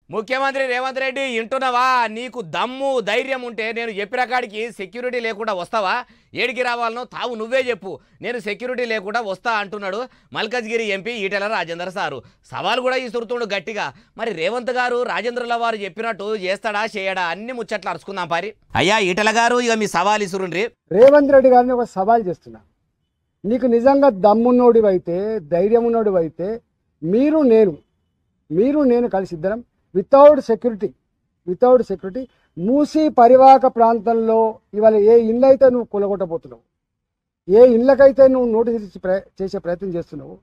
ముఖ్యమంత్రి రేవంత్ రెడ్డి ఇంటున్నావా? నీకు దమ్ము ధైర్యం ఉంటే నేను చెప్పిన కాడికి సెక్యూరిటీ లేకుండా వస్తావా? ఏడికి రావాలనో తావు నువ్వే చెప్పు, నేను సెక్యూరిటీ లేకుండా వస్తా అంటున్నాడు మల్కజ్గిరి ఎంపీ ఈటెల రాజేందర్ సారు. సవాల్ కూడా ఇస్తురుతుండు గట్టిగా. మరి రేవంత్ గారు రాజేంద్రుల వారు చెప్పినట్టు చేస్తాడా చేయడా అన్ని ముచ్చట్లు అరుచుకుందాం పారి. అయ్యా ఈటెల గారు, ఇక మీ సవాల్ ఇసురుండ్రి. రేవంత్ రెడ్డి గారిని ఒక సవాల్ చేస్తున్నా. నీకు నిజంగా దమ్మున్నోడివైతే, ధైర్యం ఉన్నోడివైతే మీరు నేను కలిసి ఇద్దరం వితౌట్ సెక్యూరిటీ మూసీ పరివాహక ప్రాంతంలో ఇవాళ ఏ ఇళ్ళు అయితే నువ్వు కొలగొట్టబోతున్నావు, ఏ ఇళ్ళకైతే నువ్వు నోటీస్ చేసే ప్రయత్నం చేస్తున్నావు,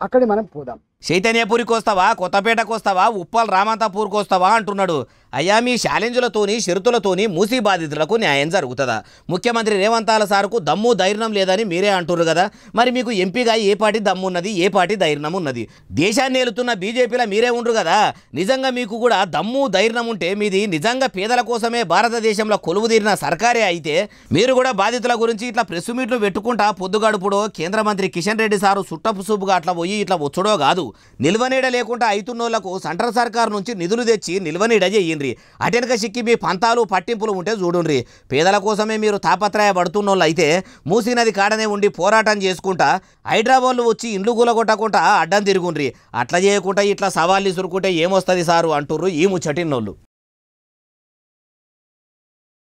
అక్కడి మనం పోదాం. చైతన్యపూరికి వస్తావా, కొత్తపేటకు వస్తావా, ఉప్పల్ రామంతాపూర్కి వస్తావా అంటున్నాడు. అయ్యా మీ ఛాలెంజ్లతోని షరతులతోని మూసీ బాధితులకు న్యాయం జరుగుతుందా? ముఖ్యమంత్రి రేవంత్ సార్కు దమ్ము ధైర్యం లేదని మీరే అంటున్నారు కదా. మరి మీకు ఎంపీగా ఏ పార్టీ దమ్ము ఉన్నది, ఏ పార్టీ ధైర్యం ఉన్నది? దేశాన్ని ఏలుతున్న బీజేపీలో మీరే ఉండరు కదా. నిజంగా మీకు కూడా దమ్ము ధైర్యం ఉంటే మీది నిజంగా పేదల కోసమే భారతదేశంలో కొలువు తీరిన సర్కారే అయితే మీరు కూడా బాధితుల గురించి ఇట్లా ప్రెస్ మీట్లు పెట్టుకుంటా పొద్దుగడుపుడో కేంద్ర మంత్రి కిషన్ రెడ్డి సారు సుట్టపు సూపుగా అట్లా పోయి ఇట్లా వచ్చుడో కాదు. నిల్వనీడ లేకుండా అయితున్నోళ్లకు సెంట్రల్ సర్కార్ నుంచి నిధులు తెచ్చి నిల్వనీడ చేయండి. అటెనక సిక్కి మీ పంతాలు పట్టింపులు ఉంటే చూడుండ్రి. పేదల కోసమే మీరు తాపత్రయపడుతున్నోళ్ళు అయితే మూసీ నది కాడనే ఉండి పోరాటం చేసుకుంటా హైదరాబాద్లో వచ్చి ఇండ్లు కూలగొట్టకుండా అడ్డం తిరుగుండ్రి. అట్లా చేయకుండా ఇట్లా సవాళ్ళు ఇసురుకుంటే ఏమొస్తుంది సారు అంటుర్రు ఈ ముచ్చటిన్నోళ్ళు.